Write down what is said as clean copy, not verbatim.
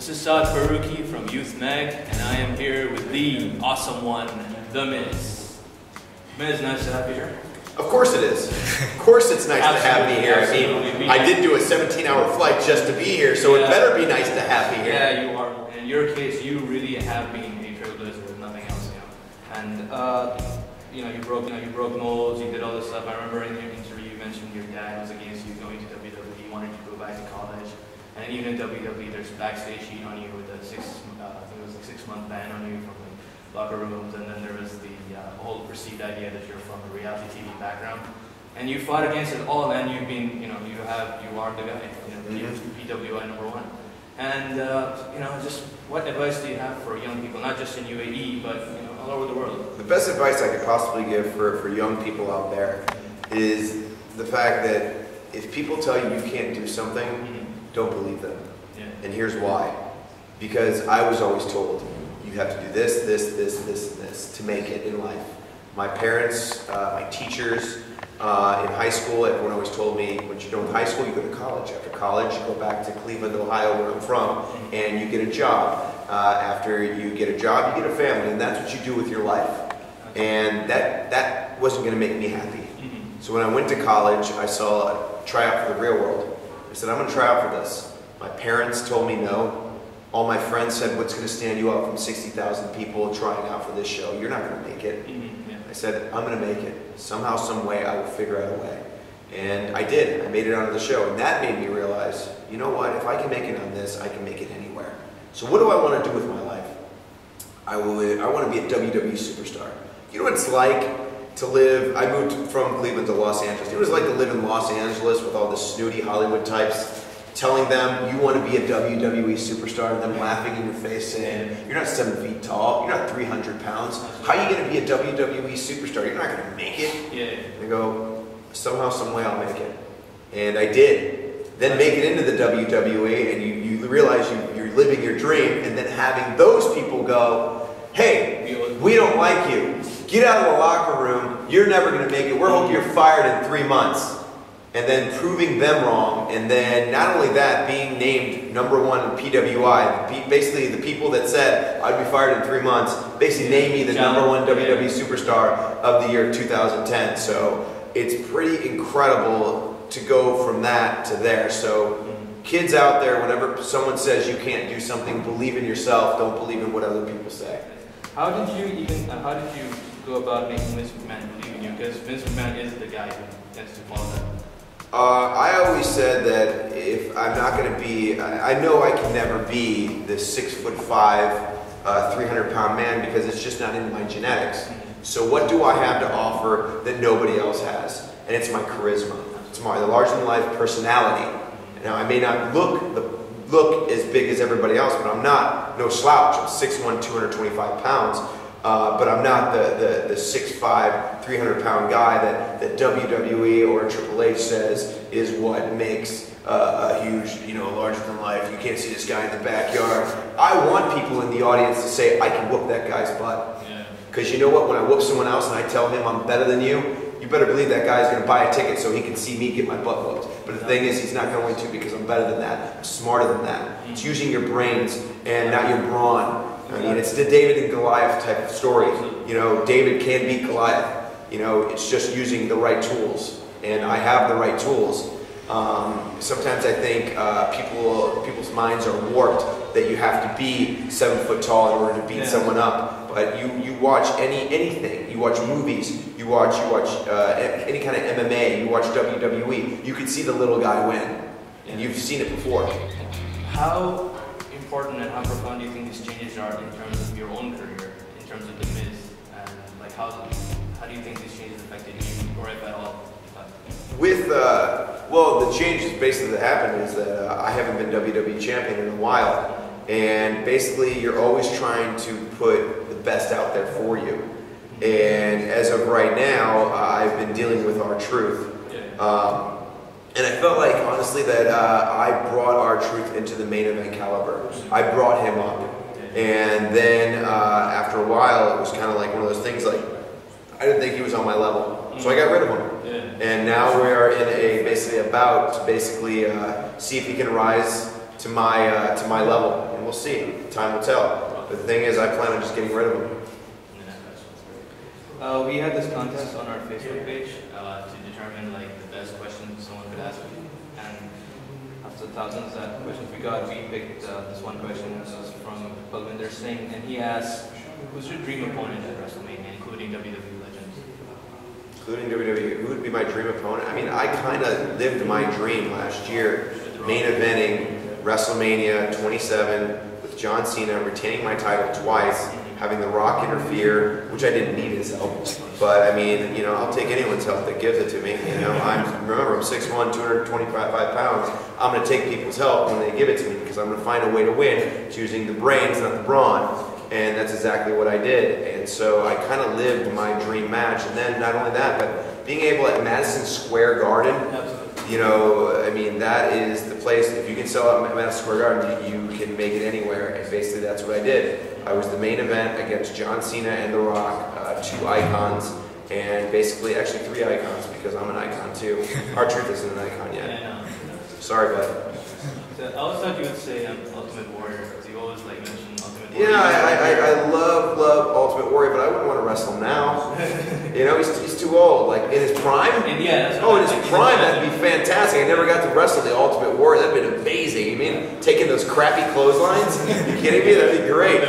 This is Saad Faruqi from UthMag, and I am here with the awesome one, The Miz. Miz, nice to have you here. Of course it is. Of course it's nice to have me here. I mean, I did do a 17-hour flight just to be here, so it better be nice to have me here. Yeah, you are. In your case, you really have been a trailblazer with nothing else, And you broke molds, you did all this stuff. I remember in your interview you mentioned your dad was against you going to WWE, wanted to go back to college. And even in WWE, there's a backstage sheet on you with a 6-month ban on you from the locker rooms, and then there was the whole perceived idea that you're from a reality TV background. And you fought against it all, and you've been, you are the guy, PWI #1. And just what advice do you have for young people, not just in UAE, but all over the world? The best advice I could possibly give for young people out there is the fact that if people tell you you can't do something, don't believe them. Yeah. And here's why. Because I was always told, you have to do this, this, this, this, and this to make it in life. My parents, my teachers, in high school, everyone always told me, once you're done with high school, you go to college. After college, you go back to Cleveland, Ohio, where I'm from, and you get a job. After you get a job, you get a family, and that's what you do with your life. And that wasn't going to make me happy. So when I went to college, I saw a tryout for the real world. I said, I'm going to try out for this. My parents told me no. All my friends said, what's going to stand you out from 60,000 people trying out for this show? You're not going to make it. I said, I'm going to make it. Somehow, some way, I will figure out a way. And I did. I made it onto the show. And that made me realize, you know what? If I can make it on this, I can make it anywhere. So what do I want to do with my life? I want to be a WWE superstar. You know what it's like to live? I moved from Cleveland to Los Angeles. You know what it's like to live in Los Angeles with all the snooty Hollywood types telling them you want to be a WWE superstar and them laughing in your face saying, you're not 7 feet tall, you're not 300 pounds. How are you going to be a WWE superstar? You're not going to make it. They go, somehow, some way I'll make it. And I did. Then make it into the WWE and you realize you're living your dream, and then having those people go, hey, we don't like you. Get out of the locker room. You're never going to make it. We're hoping you're fired in 3 months. And then proving them wrong, and then not only that, being named #1 in PWI. Basically, the people that said I'd be fired in 3 months basically named me the #1 WWE superstar of the year 2010. So it's pretty incredible to go from that to there. So kids out there, whenever someone says you can't do something, believe in yourself. Don't believe in what other people say. How did you go about making Vince McMahon believe in you? Because Vince McMahon is the guy who tends to follow that. I always said that if I'm not going to be, I know I can never be this 6'5", 300-pound man because it's just not in my genetics. So what do I have to offer that nobody else has? And it's my charisma. It's my larger-than-life personality. Now I may not look as big as everybody else, but I'm not no slouch. I'm 6'1", 225 pounds. But I'm not the 6'5", 300-pound guy that WWE or Triple H says is what makes a huge, larger than life. You can't see this guy in the backyard. I want people in the audience to say, I can whoop that guy's butt. Because you know what? When I whoop someone else and I tell him I'm better than you, you better believe that guy's going to buy a ticket so he can see me get my butt whooped. But the thing is, he's not going to because I'm better than that. I'm smarter than that. It's using your brains and not your brawn. I mean, it's the David and Goliath type of story. David can beat Goliath. It's just using the right tools. And I have the right tools. Sometimes I think people's minds are warped that you have to be 7 foot tall in order to beat someone up. But you watch anything. You watch movies. You watch any kind of MMA. You watch WWE. You can see the little guy win. And you've seen it before. How important and how profound do you think these changes are in terms of your own career, in terms of The Miz, and how do you think these changes affected you, or if at all? Well, the changes basically that happened is that I haven't been WWE champion in a while, and basically you're always trying to put the best out there for you. And as of right now, I've been dealing with R-Truth. And I felt like, honestly, that I brought R-Truth into the main event caliber. I brought him up. And then after a while, it was kind of like one of those things like, I didn't think he was on my level. So I got rid of him. And now we are in basically a bout to see if he can rise to my level, and we'll see. Time will tell. But the thing is, I plan on just getting rid of them. We had this contest on our Facebook page to determine like the best questions someone could ask me, and after thousands of questions we got, we picked this one question. This was from Balwinder Singh, and he asked, "Who's your dream opponent at WrestleMania, including WWE legends?" Including WWE, who would be my dream opponent? I mean, I kind of lived my dream last year, main eventing WrestleMania 27 with John Cena, retaining my title twice, having The Rock interfere, which I didn't need his help. But I mean, you know, I'll take anyone's help that gives it to me. You know, remember, I'm 6'1", 225 pounds. I'm going to take people's help when they give it to me because I'm going to find a way to win, choosing the brains, not the brawn. And that's exactly what I did. And so I kind of lived my dream match. And then not only that, but being able at Madison Square Garden, you know, I mean, that is the place. If you can sell out at Madison Square Garden, you can make it anywhere. And basically that's what I did. I was the main event against John Cena and The Rock, two icons, and basically actually three icons because I'm an icon too. R-Truth isn't an icon yet. Sorry, bud. So I always thought you would say Ultimate Warrior, because you always like mention Ultimate Warrior. Yeah, I love Ultimate Warrior, but I wouldn't want to wrestle now. You know, he's too old. Like in his prime? And yeah, that's in his prime, that'd be fantastic. I never got to wrestle the Ultimate Warrior. That'd been amazing. You mean taking those crappy clotheslines? You kidding me? That'd be great.